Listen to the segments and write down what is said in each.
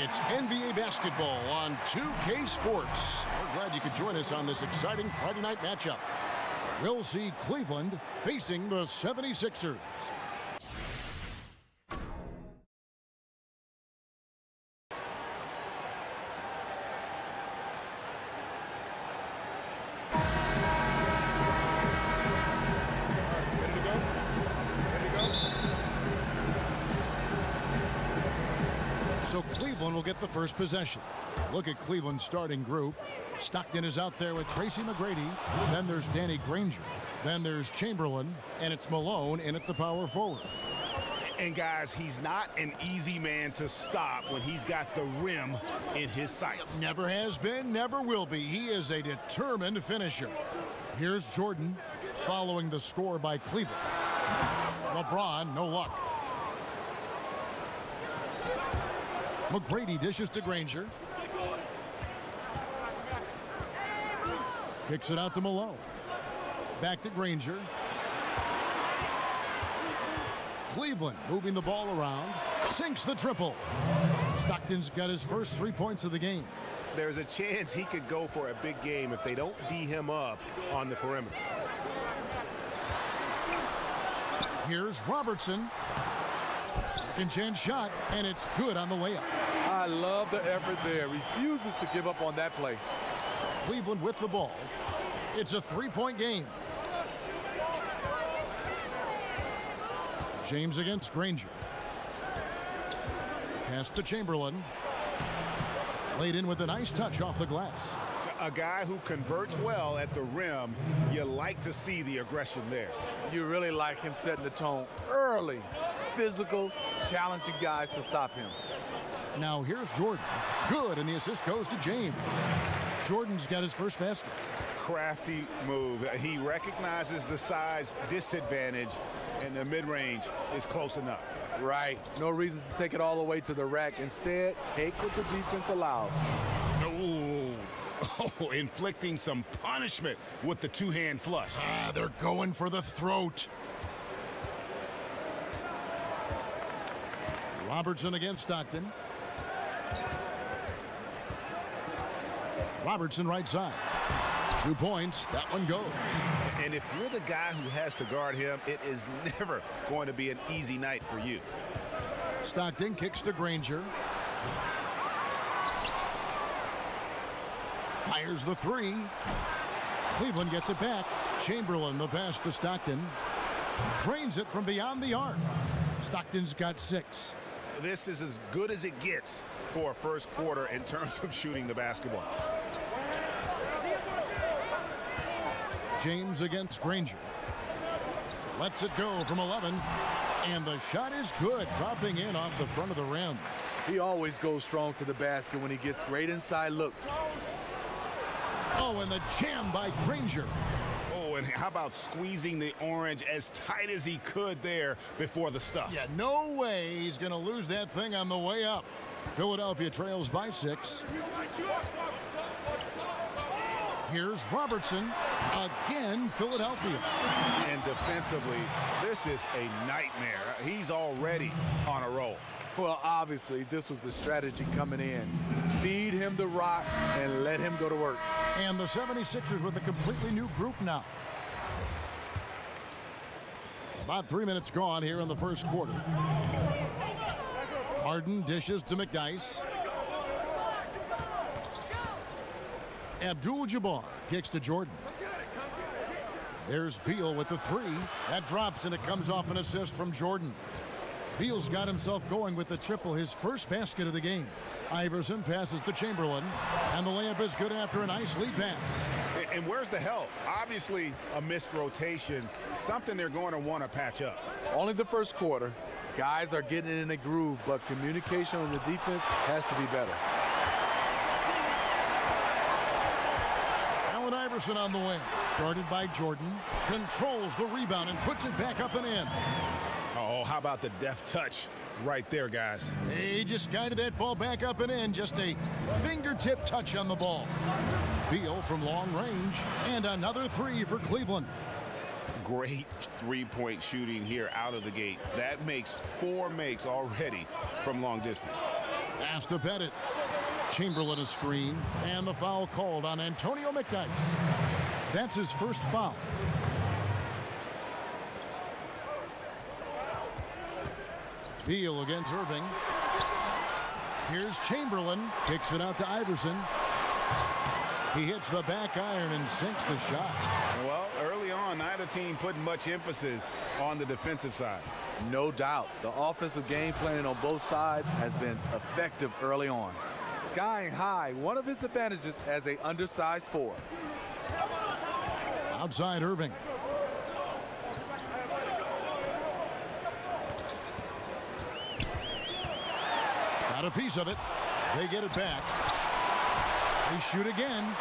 It's NBA basketball on 2K Sports. We're glad you could join us on this exciting Friday night matchup. We'll see Cleveland facing the 76ers. So Cleveland will get the first possession. Look at Cleveland's starting group. Stockton is out there with Tracy McGrady. Then there's Danny Granger. Then there's Chamberlain. And it's Malone in at the power forward. And guys, he's not an easy man to stop when he's got the rim in his sights. Never has been, never will be. He is a determined finisher. Here's Jordan following the score by Cleveland. LeBron, no luck. McGrady dishes to Granger. Kicks it out to Malone. Back to Granger. Cleveland moving the ball around. Sinks the triple. Stockton's got his first 3 points of the game. There's a chance he could go for a big game if they don't D him up on the perimeter. Here's Robertson. Second chance shot, and it's good on the layup. I love the effort there. Refuses to give up on that play. Cleveland with the ball. It's a three-point game. James against Granger. Pass to Chamberlain. Laid in with a nice touch off the glass. A guy who converts well at the rim, you like to see the aggression there. You really like him setting the tone early. Physical, challenging guys to stop him. Now here's Jordan. Good, and the assist goes to James. Jordan's got his first basket. Crafty move. He recognizes the size disadvantage, and the mid-range is close enough. Right. No reason to take it all the way to the rack. Instead, take what the defense allows. Oh, inflicting some punishment with the two-hand flush. They're going for the throat. Robertson against Stockton. Robertson right side. 2 points. That one goes. And if you're the guy who has to guard him, it is never going to be an easy night for you. Stockton kicks to Granger. Fires the three. Cleveland gets it back. Chamberlain the pass to Stockton. Drains it from beyond the arc. Stockton's got 6. This is as good as it gets for a first quarter in terms of shooting the basketball. James against Granger. Lets it go from 11. And the shot is good, dropping in off the front of the rim. He always goes strong to the basket when he gets great inside looks. Oh, and the jam by Granger. Oh, and how about squeezing the orange as tight as he could there before the stuff? Yeah, no way he's going to lose that thing on the way up. Philadelphia trails by 6. Here's Robertson. Again, Philadelphia. And defensively, this is a nightmare. He's already on a roll. Well, obviously, this was the strategy coming in. Feed him the rock and let him go to work. And the 76ers with a completely new group now. About 3 minutes gone here in the first quarter. Harden dishes to McDyess. Abdul-Jabbar kicks to Jordan. There's Beal with the 3. That drops, and it comes off an assist from Jordan. Beal's got himself going with the triple, his first basket of the game. Iverson passes to Chamberlain, and the layup is good after a nice lead pass. And where's the help? Obviously, a missed rotation, something they're going to want to patch up. Only the first quarter. Guys are getting in a groove, but communication on the defense has to be better. Allen Iverson on the wing. Guarded by Jordan. Controls the rebound and puts it back up and in. Oh, how about the deft touch right there, guys? He just guided that ball back up and in. Just a fingertip touch on the ball. Beal from long range. And another 3 for Cleveland. great three-point shooting here out of the gate. That makes 4 makes already from long distance. Pass to Pettit. Chamberlain a screen, and the foul called on Antonio McDyess. That's his first foul. Beal against Irving. Here's Chamberlain. Kicks it out to Iverson. He hits the back iron and sinks the shot. Well, early on, neither team put much emphasis on the defensive side. No doubt. The offensive game planning on both sides has been effective early on. Skying high, one of his advantages as an undersized 4. Outside Irving. Got a piece of it. They get it back. They shoot again.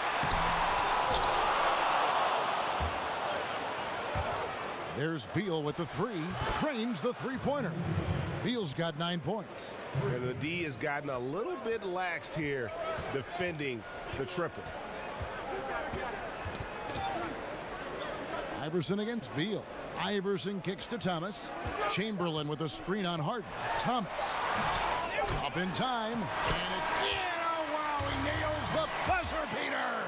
There's Beal with the 3. Drains the three-pointer. Beal's got 9 points. And the D has gotten a little bit laxed here defending the triple. Iverson against Beal. Iverson kicks to Thomas. Chamberlain with a screen on Harden. Thomas. Up in time. And it's in. Oh, wow. He nails the buzzer beater.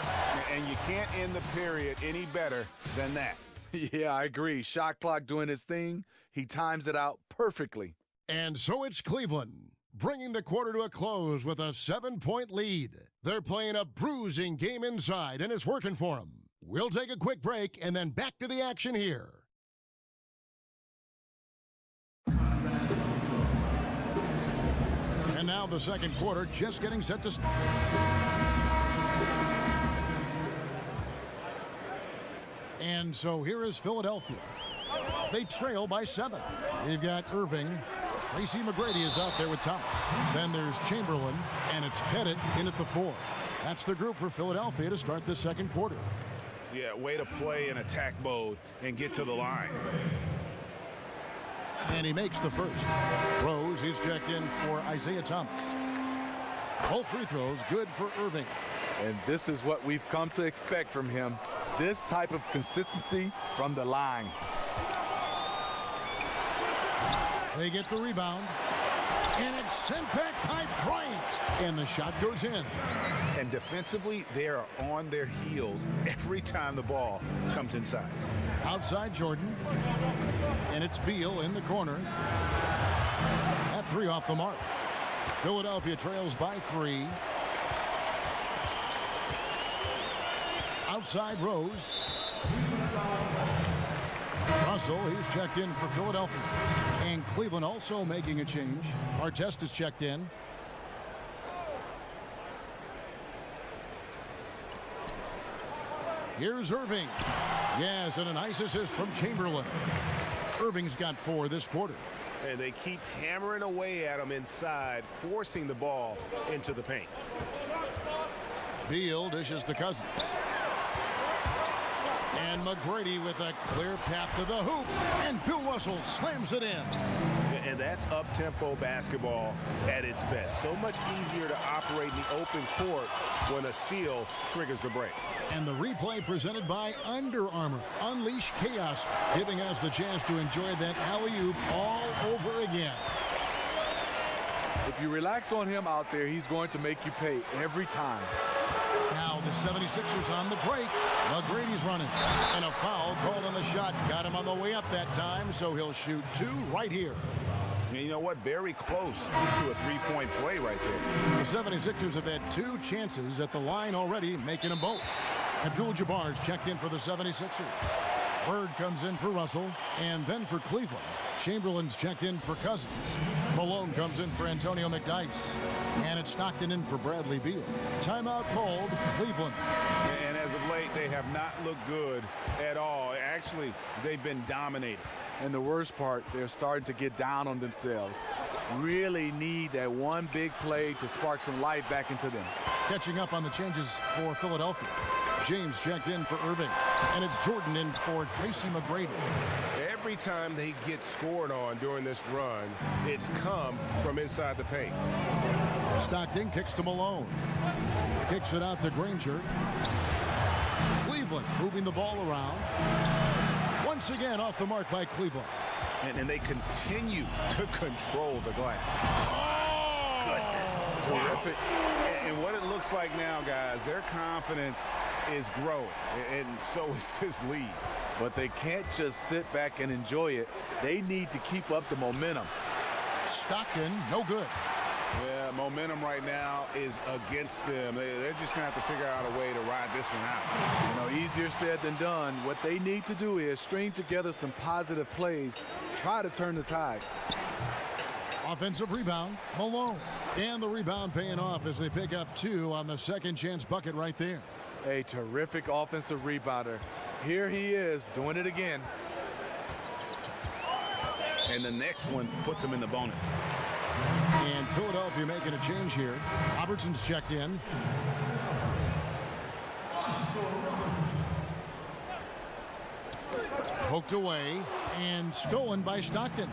And you can't end the period any better than that. Yeah, I agree. Shot clock doing his thing. He times it out perfectly. And so it's Cleveland, bringing the quarter to a close with a 7-point lead. They're playing a bruising game inside, and it's working for them. We'll take a quick break and then back to the action here. And now the second quarter just getting set to start. And so here is Philadelphia. They trail by 7. They've got Irving. Tracy McGrady is out there with Thomas. Then there's Chamberlain, and it's Pettit in at the 4. That's the group for Philadelphia to start the second quarter. Yeah, way to play in attack mode and get to the line. And he makes the first. Rose, he's checked in for Isaiah Thomas. Both free throws good for Irving. And this is what we've come to expect from him. This type of consistency from the line. They get the rebound. And it's sent back by Bryant. And the shot goes in. And defensively, they are on their heels every time the ball comes inside. Outside Jordan. And it's Beal in the corner. That 3 off the mark. Philadelphia trails by 3. Outside Rose. Russell, he's checked in for Philadelphia. And Cleveland also making a change. Artest is checked in. Here's Irving. Yes, and a nice assist from Chamberlain. Irving's got 4 this quarter. And they keep hammering away at him inside, forcing the ball into the paint. Beal dishes to Cousins. And McGrady with a clear path to the hoop. And Bill Russell slams it in. And that's up-tempo basketball at its best. So much easier to operate in the open court when a steal triggers the break. And the replay presented by Under Armour. Unleash chaos, giving us the chance to enjoy that alley-oop all over again. If you relax on him out there, he's going to make you pay every time. Now the 76ers on the break. McGrady's running. And a foul called on the shot. Got him on the way up that time, so he'll shoot 2 right here. And you know what? Very close to a three-point play right there. The 76ers have had 2 chances at the line already, making them both. Abdul-Jabbar's checked in for the 76ers. Bird comes in for Russell, and then for Cleveland. Chamberlain's checked in for Cousins. Malone comes in for Antonio McDyess. And it's Stockton in for Bradley Beal. Timeout called, Cleveland. And as of late, they have not looked good at all. Actually, they've been dominated. And the worst part, they're starting to get down on themselves. Really need that one big play to spark some life back into them. Catching up on the changes for Philadelphia. James checked in for Irving. And it's Jordan in for Tracy McGrady. Every time they get scored on during this run, it's come from inside the paint. Stockton kicks to Malone. Kicks it out to Granger. Cleveland moving the ball around. once again off the mark by Cleveland. And they continue to control the glass. Oh! Goodness. Terrific. And what it looks like now, guys, their confidence is growing, and so is this lead. But they can't just sit back and enjoy it. They need to keep up the momentum. Stockton, no good. Yeah, momentum right now is against them. They're just going to have to figure out a way to ride this one out. You know, easier said than done. What they need to do is string together some positive plays, try to turn the tide. Offensive rebound, Malone. And the rebound paying off as they pick up 2 on the second chance bucket right there. A terrific offensive rebounder. Here he is doing it again. And the next one puts him in the bonus. And Philadelphia making a change here. Robertson's checked in. Poked away and stolen by Stockton.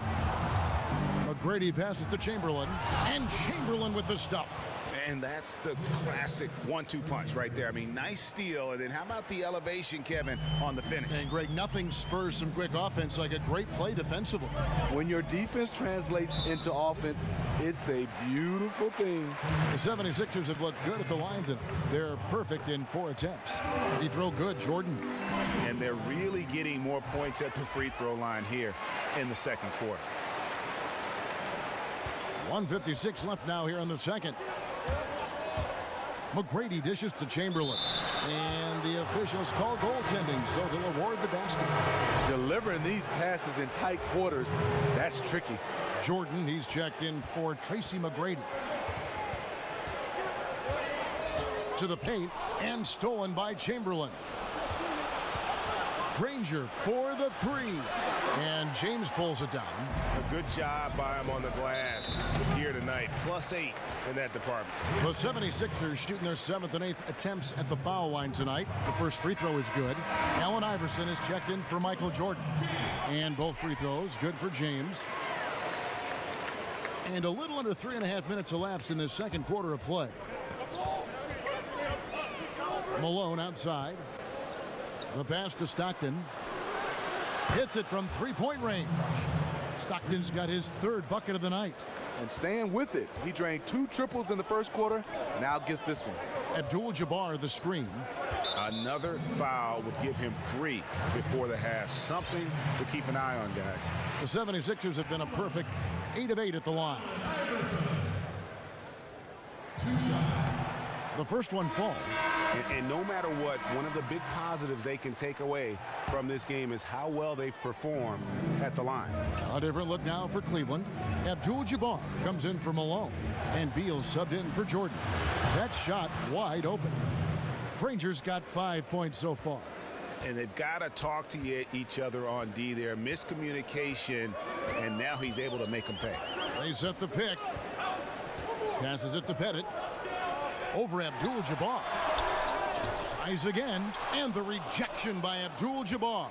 McGrady passes to Chamberlain, and Chamberlain with the stuff. And that's the classic 1-2 punch right there. I mean, nice steal. And then how about the elevation, Kevin, on the finish? And Greg, nothing spurs some quick offense like a great play defensively. When your defense translates into offense, it's a beautiful thing. The 76ers have looked good at the line tonight. They're perfect in 4 attempts. Free throw good, Jordan. And they're really getting more points at the free throw line here in the second quarter. 1:56 left now here in the second. McGrady dishes to Chamberlain. And the officials call goaltending, so they'll award the basket. Delivering these passes in tight quarters, that's tricky. Jordan, he's checked in for Tracy McGrady. To the paint, and stolen by Chamberlain. Granger for the 3. And James pulls it down. A good job by him on the glass here tonight. +8 in that department. The 76ers shooting their 7th and 8th attempts at the foul line tonight. The first free throw is good. Allen Iverson is checked in for Michael Jordan. And both free throws good for James. And a little under 3.5 minutes elapsed in this second quarter of play. Malone outside. The pass to Stockton. Hits it from 3-point range. Stockton's got his 3rd bucket of the night. And staying with it. He drained 2 triples in the first quarter. Now gets this one. Abdul-Jabbar the screen. Another foul would give him 3 before the half. Something to keep an eye on, guys. The 76ers have been a perfect 8 of 8 at the line. The first one falls. And no matter what, one of the big positives they can take away from this game is how well they perform at the line. A different look now for Cleveland. Abdul-Jabbar comes in for Malone. And Beal subbed in for Jordan. That shot wide open. Granger's got 5 points so far. And they've got to talk to each other on D there. Miscommunication, and now he's able to make them pay. They set the pick. Passes it to Pettit. Over Abdul-Jabbar. Tries again, and the rejection by Abdul-Jabbar.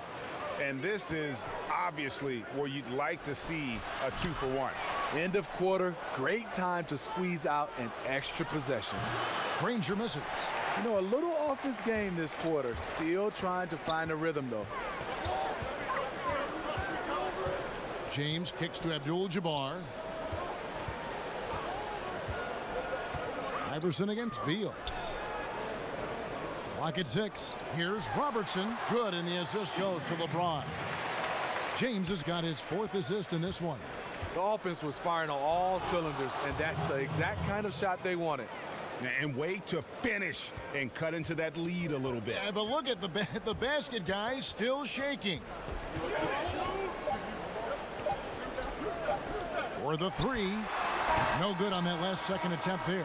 And this is obviously where you'd like to see a 2-for-1. End of quarter, great time to squeeze out an extra possession. Granger misses. You know, a little off his game this quarter. Still trying to find a rhythm, though. James kicks to Abdul-Jabbar. Iverson against Beal. Clock at 6. Here's Robertson. Good, and the assist goes to LeBron. James has got his 4th assist in this one. The offense was firing on all cylinders, and that's the exact kind of shot they wanted. And way to finish and cut into that lead a little bit. Yeah, but look at the basket, guys, still shaking. For the 3. No good on that last second attempt there.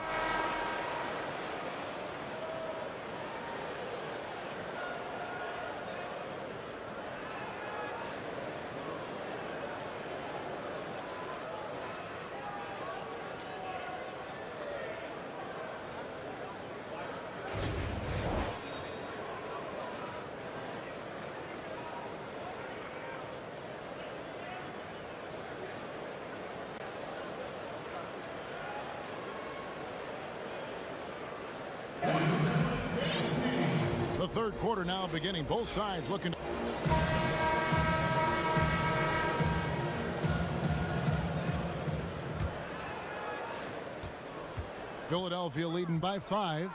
The third quarter now beginning. Both sides looking. Philadelphia leading by 5.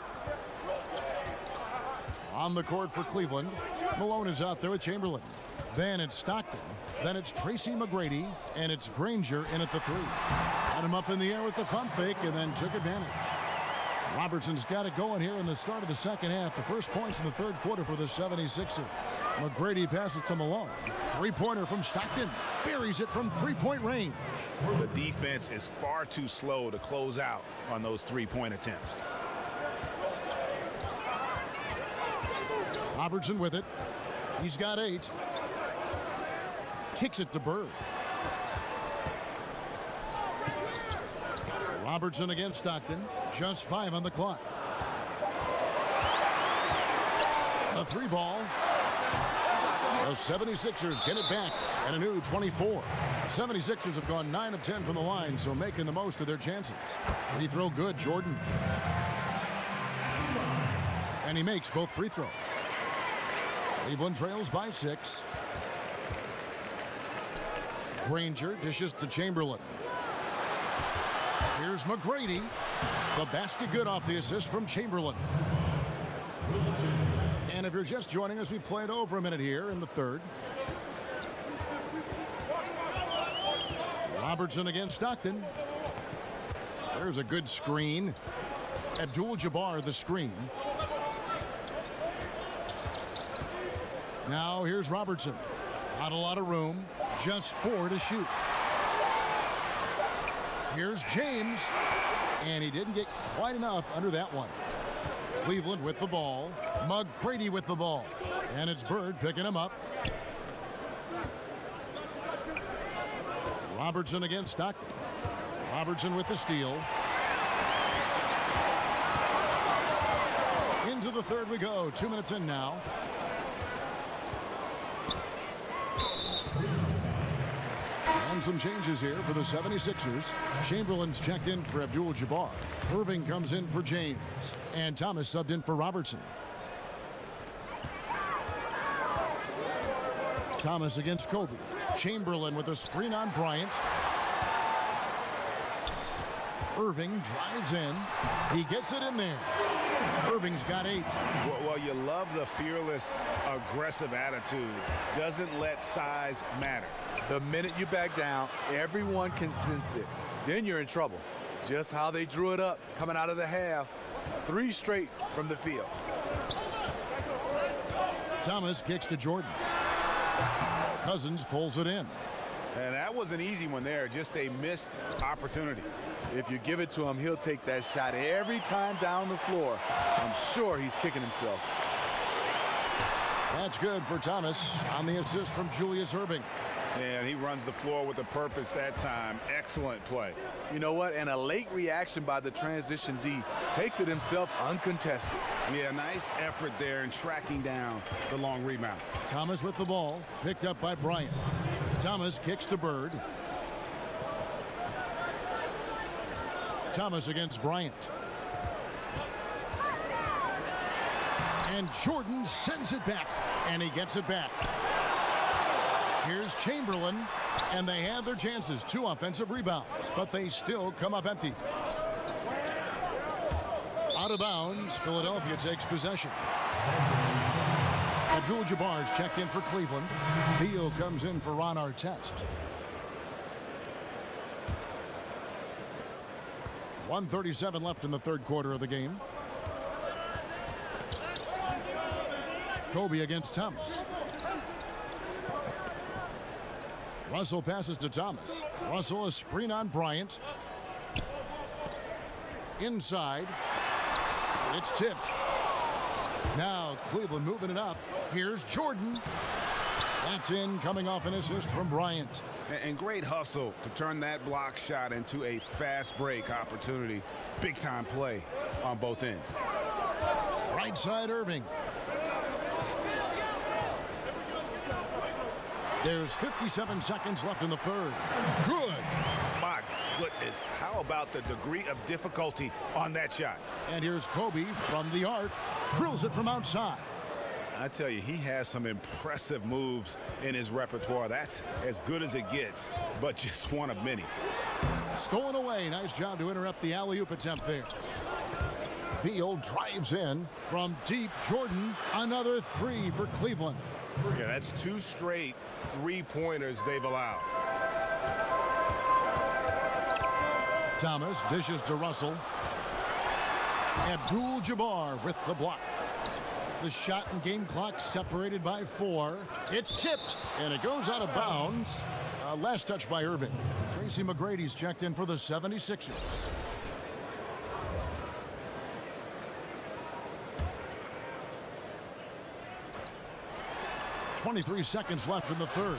On the court for Cleveland, Malone is out there with Chamberlain. Then it's Stockton. Then it's Tracy McGrady. And it's Granger in at the 3. Got him up in the air with the pump fake and then took advantage. Robertson's got it going here in the start of the second half. The first points in the third quarter for the 76ers. McGrady passes to Malone. Three-pointer from Stockton. Buries it from three-point range. The defense is far too slow to close out on those three-point attempts. Robertson with it. He's got 8. Kicks it to Bird. Robertson against Stockton. Just 5 on the clock. A 3 ball. The 76ers get it back and a new 24. The 76ers have gone 9 of 10 from the line, so making the most of their chances. Free throw good, Jordan. And he makes both free throws. Cleveland trails by 6. Granger dishes to Chamberlain. Here's McGrady. The basket good off the assist from Chamberlain. And if you're just joining us, we played over a minute here in the third. Robertson against Stockton. There's a good screen. Abdul-Jabbar the screen. Now here's Robertson. Not a lot of room. Just 4 to shoot. Here's James. And he didn't get quite enough under that one. Cleveland with the ball. McGrady with the ball. And it's Bird picking him up. Robertson against Stockton. Robertson with the steal. Into the third we go. 2 minutes in now. And some changes here for the 76ers. Chamberlain's checked in for Abdul-Jabbar. Irving comes in for James. And Thomas subbed in for Robertson. Thomas against Kobe. Chamberlain with a screen on Bryant. Irving drives in. He gets it in there. Irving's got 8. Well, you love the fearless, aggressive attitude. Doesn't let size matter. The minute you back down, everyone can sense it. Then you're in trouble. Just how they drew it up coming out of the half. 3 straight from the field. Thomas kicks to Jordan. Cousins pulls it in. And that was an easy one there. Just a missed opportunity. If you give it to him, he'll take that shot every time down the floor. I'm sure he's kicking himself. That's good for Thomas on the assist from Julius Irving. And he runs the floor with a purpose that time. Excellent play. You know what? And a late reaction by the transition D takes it himself uncontested. Yeah, nice effort there in tracking down the long rebound. Thomas with the ball, picked up by Bryant. Thomas kicks to Bird. Thomas against Bryant. And Jordan sends it back, and he gets it back. Here's Chamberlain, and they had their chances. 2 offensive rebounds, but they still come up empty. Out of bounds, Philadelphia takes possession. Abdul-Jabbar's checked in for Cleveland. Beal comes in for Ron Artest. 1:37 left in the third quarter of the game. Kobe against Thomas. Russell passes to Thomas. Russell a screen on Bryant. Inside. It's tipped. Now Cleveland moving it up. Here's Jordan. That's in, coming off an assist from Bryant. And great hustle to turn that block shot into a fast break opportunity. Big time play on both ends. Right side Irving. There's 57 seconds left in the third. Good. My goodness. How about the degree of difficulty on that shot? And here's Kobe from the arc. Drills it from outside. I tell you, he has some impressive moves in his repertoire. That's as good as it gets, but just one of many. Stolen away. Nice job to interrupt the alley-oop attempt there. Beal drives in from deep. Jordan, another three for Cleveland. Yeah, that's 2 straight three-pointers they've allowed. Thomas dishes to Russell. Abdul-Jabbar with the block. The shot and game clock separated by 4. It's tipped, and it goes out of bounds. Last touch by Irving. Tracy McGrady's checked in for the 76ers. .23 seconds left in the third.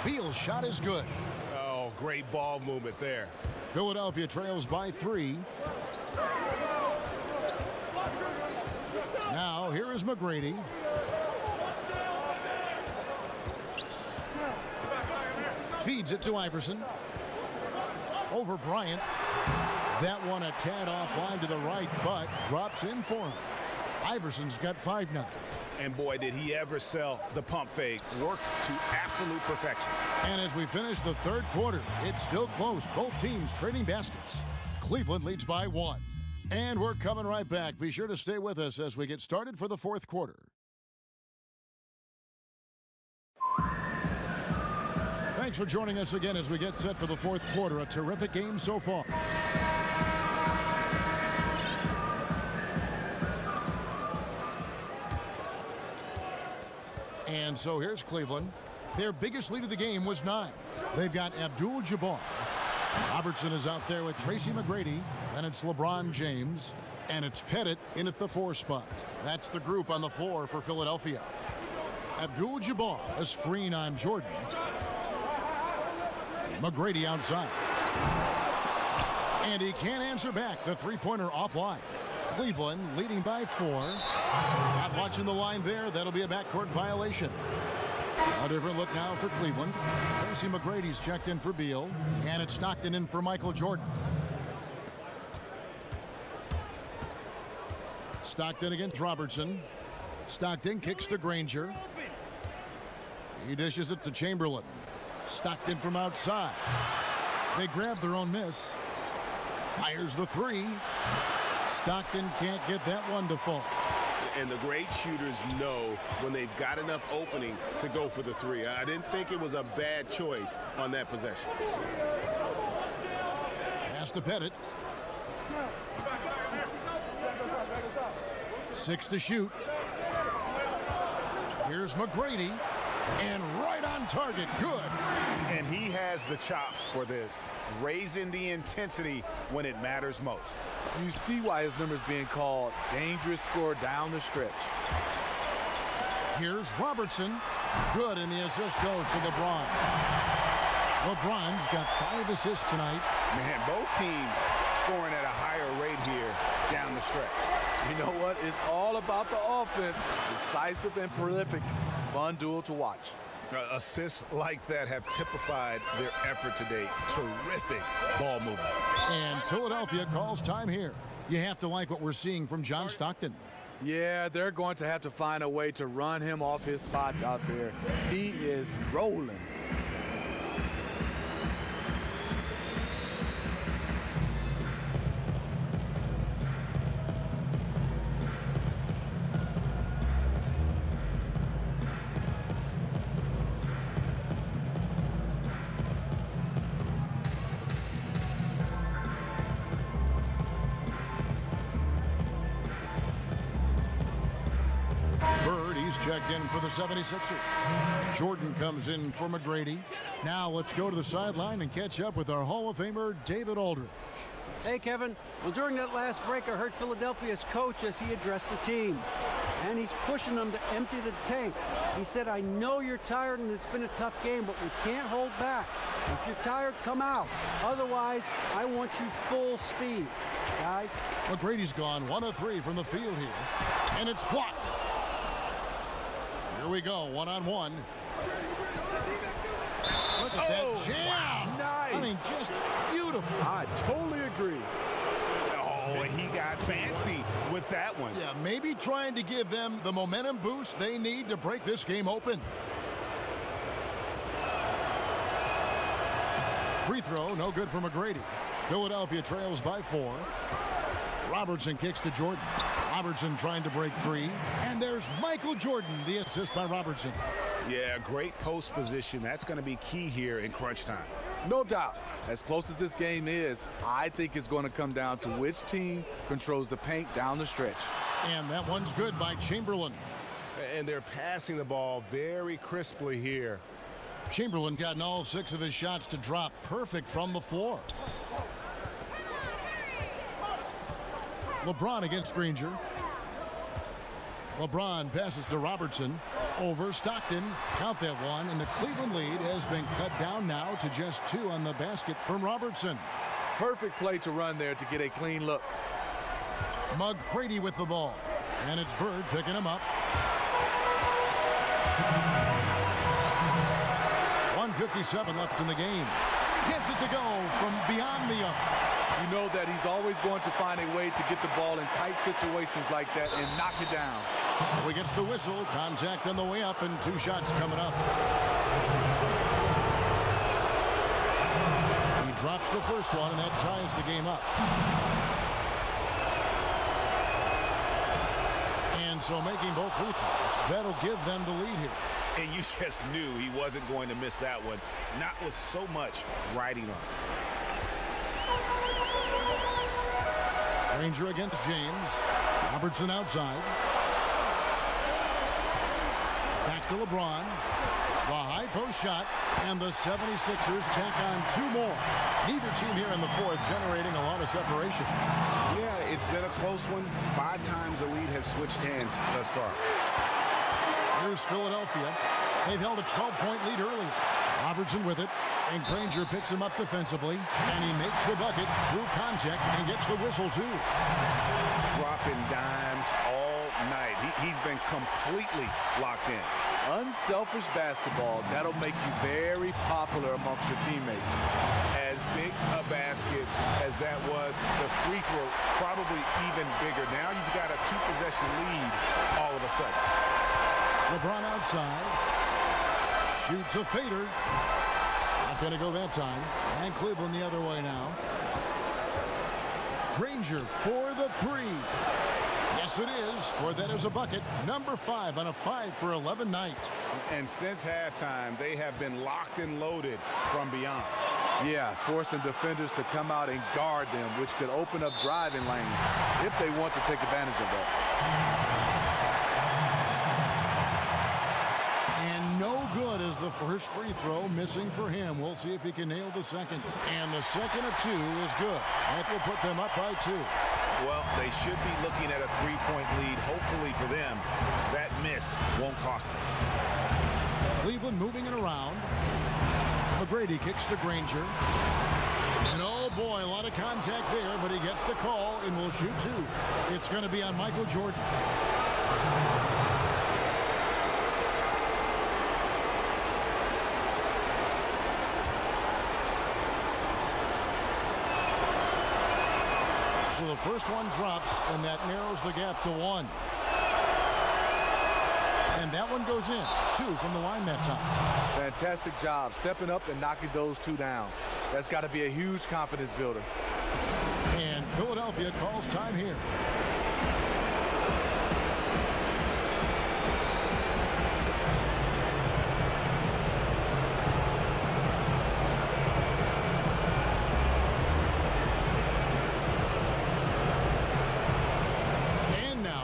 Beal's shot is good. Oh, great ball movement there. Philadelphia trails by 3. Now, here is McGrady. Feeds it to Iverson. Over Bryant. That one a tad offline to the right, but drops in for him. Iverson's got 5 now. And boy, did he ever sell the pump fake. Worked to absolute perfection. And as we finish the third quarter, it's still close. Both teams trading baskets. Cleveland leads by 1. And we're coming right back. Be sure to stay with us as we get started for the fourth quarter. Thanks for joining us again as we get set for the fourth quarter. A terrific game so far. And so here's Cleveland. Their biggest lead of the game was 9. They've got Abdul-Jabbar. Robertson is out there with Tracy McGrady. Then it's LeBron James. And it's Pettit in at the 4 spot. That's the group on the floor for Philadelphia. Abdul-Jabbar, a screen on Jordan. McGrady outside. And he can't answer back. The three-pointer offline. Cleveland leading by 4. Not watching the line there. That'll be a backcourt violation. A different look now for Cleveland. Tracy McGrady's checked in for Beal. And it's Stockton in for Michael Jordan. Stockton against Robertson. Stockton kicks to Granger. He dishes it to Chamberlain. Stockton from outside. They grab their own miss. Fires the 3. Stockton can't get that one to fall. And the great shooters know when they've got enough opening to go for the 3. I didn't think it was a bad choice on that possession. Pass to Pettit. 6 to shoot. Here's McGrady. And right on target. Good. And he has the chops for this. Raising the intensity when it matters most. You see why his number's being called. Dangerous score down the stretch. Here's Robertson. Good, and the assist goes to LeBron. LeBron's got 5 assists tonight. Man, both teams scoring at a higher rate here down the stretch. You know what? It's all about the offense. Decisive and prolific. Fun duel to watch. Assists like that have typified their effort today. Terrific ball movement. And Philadelphia calls time here. You have to like what we're seeing from John Stockton. Yeah, they're going to have to find a way to run him off his spots out there. He is rolling. Checked in for the 76ers. Jordan comes in for McGrady. Now let's go to the sideline and catch up with our Hall of Famer, David Aldridge. Hey, Kevin. Well, during that last break, I heard Philadelphia's coach as he addressed the team. And he's pushing them to empty the tank. He said, I know you're tired and it's been a tough game, but we can't hold back. If you're tired, come out. Otherwise, I want you full speed. Guys. McGrady's gone 1 of 3 from the field here. And it's blocked. Here we go, 1-on-1. Look at that jam. Wow, nice. I mean, just beautiful. I totally agree. Oh, he got fancy with that one. Yeah, maybe trying to give them the momentum boost they need to break this game open. Free throw, no good for McGrady. Philadelphia trails by 4. Robertson kicks to Jordan. Robertson trying to break free. And there's Michael Jordan, the assist by Robertson. Yeah, great post position. That's going to be key here in crunch time. No doubt. As close as this game is, I think it's going to come down to which team controls the paint down the stretch. And that one's good by Chamberlain. And they're passing the ball very crisply here. Chamberlain gotten all 6 of his shots to drop. Perfect from the floor. LeBron against Granger. LeBron passes to Robertson. Over Stockton. Count that one. And the Cleveland lead has been cut down now to just 2 on the basket from Robertson. Perfect play to run there to get a clean look. McGrady with the ball. And it's Bird picking him up. 1:57 left in the game. Gets it to go from beyond the arc. You know that he's always going to find a way to get the ball in tight situations like that and knock it down. So he gets the whistle. Contact on the way up and 2 shots coming up. He drops the first one and that ties the game up. And so making both free throws, that'll give them the lead here. And you just knew he wasn't going to miss that one, not with so much riding on it. Granger against James. Robertson outside. Back to LeBron. The high post shot. And the 76ers tack on 2 more. Neither team here in the fourth generating a lot of separation. Yeah, it's been a close one. 5 times the lead has switched hands thus far. Here's Philadelphia. They've held a 12-point lead early. Robertson with it. And Granger picks him up defensively. And he makes the bucket through contact and gets the whistle too. Dropping dimes all night. He's been completely locked in. Unselfish basketball, that'll make you very popular amongst your teammates. As big a basket as that was, the free throw probably even bigger. Now you've got a 2-possession lead all of a sudden. LeBron outside. Shoots a fader. Not going to go that time. And Cleveland the other way now. Granger for the 3. Yes, it is. Scored that as a bucket. Number 5 on a 5-for-11 night. And since halftime, they have been locked and loaded from beyond. Yeah, forcing defenders to come out and guard them, which could open up driving lanes if they want to take advantage of that. And no good as the first free throw missing for him. We'll see if he can nail the second. And the second of 2 is good. That will put them up by 2. Well, they should be looking at a 3-point lead. Hopefully for them, that miss won't cost them. Cleveland moving it around. McGrady kicks to Granger. And oh boy, a lot of contact there, but he gets the call and will shoot 2. It's going to be on Michael Jordan. So the first one drops, and that narrows the gap to 1. And that one goes in. 2 from the line that time. Fantastic job stepping up and knocking those 2 down. That's got to be a huge confidence builder. And Philadelphia calls time here.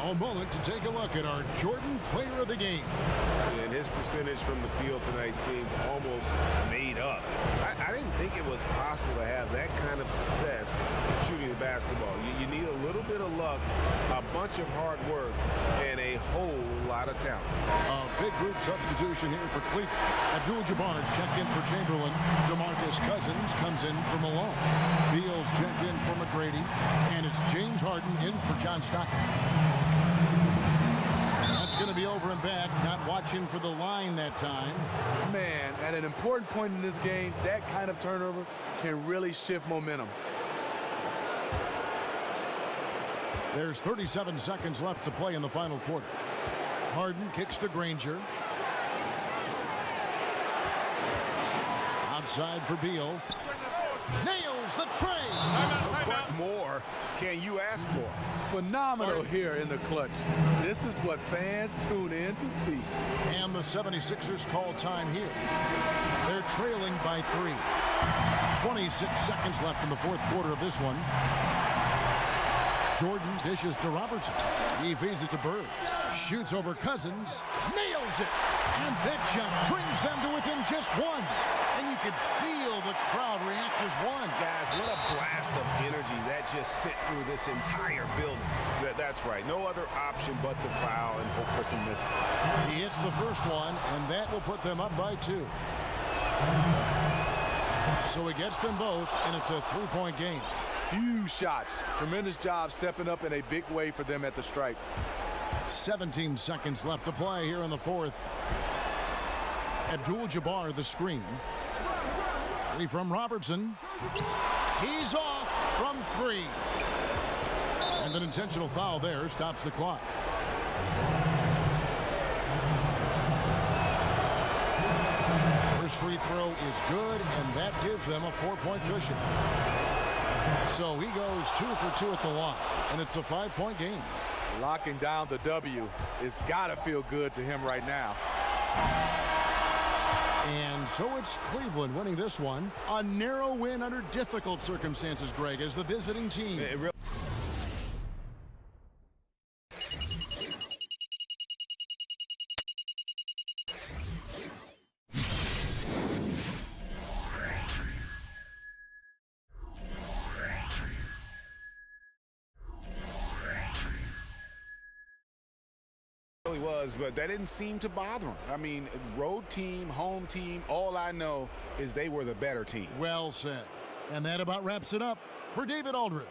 A moment to take a look at our Jordan Player of the Game. And his percentage from the field tonight seemed almost made up. I didn't think it was possible to have that kind of success shooting the basketball. You need a little bit of luck, a bunch of hard work, and a whole lot of talent. A big group substitution here for Cleveland. Abdul-Jabbar's checked in for Chamberlain. DeMarcus Cousins comes in for Malone. Beal's checked in for McGrady. And it's James Harden in for John Stockton. That's going to be over and back. Not watching for the line that time. Man, at an important point in this game, that kind of turnover can really shift momentum. There's 37 seconds left to play in the final quarter. Harden kicks to Granger. Outside for Beal. Nails the tray. What more more can you ask for? Phenomenal here in the clutch. This is what fans tune in to see. And the 76ers call time here. They're trailing by 3. 26 seconds left in the fourth quarter of this one. Jordan dishes to Robertson. He feeds it to Bird. Shoots over Cousins. Nails it. And that shot brings them to within just 1. And you can feel the crowd react as one. Guys, what a blast of energy that just sent through this entire building. That's right. No other option but to foul and hope for some misses. He hits the first one, and that will put them up by 2. So he gets them both, and it's a 3-point game. Huge shots. Tremendous job stepping up in a big way for them at the stripe. 17 seconds left to play here in the fourth. Abdul-Jabbar the screen. 3 from Robertson. He's off from 3. And an intentional foul there stops the clock. First free throw is good, and that gives them a 4-point cushion. So he goes 2 for 2 at the line, and it's a 5-point game. Locking down the W. It's got to feel good to him right now. And so it's Cleveland winning this one. A narrow win under difficult circumstances, Greg, as the visiting team. Was, but that didn't seem to bother him. I mean, road team, home team, all I know is they were the better team. Well said. And that about wraps it up for David Aldridge.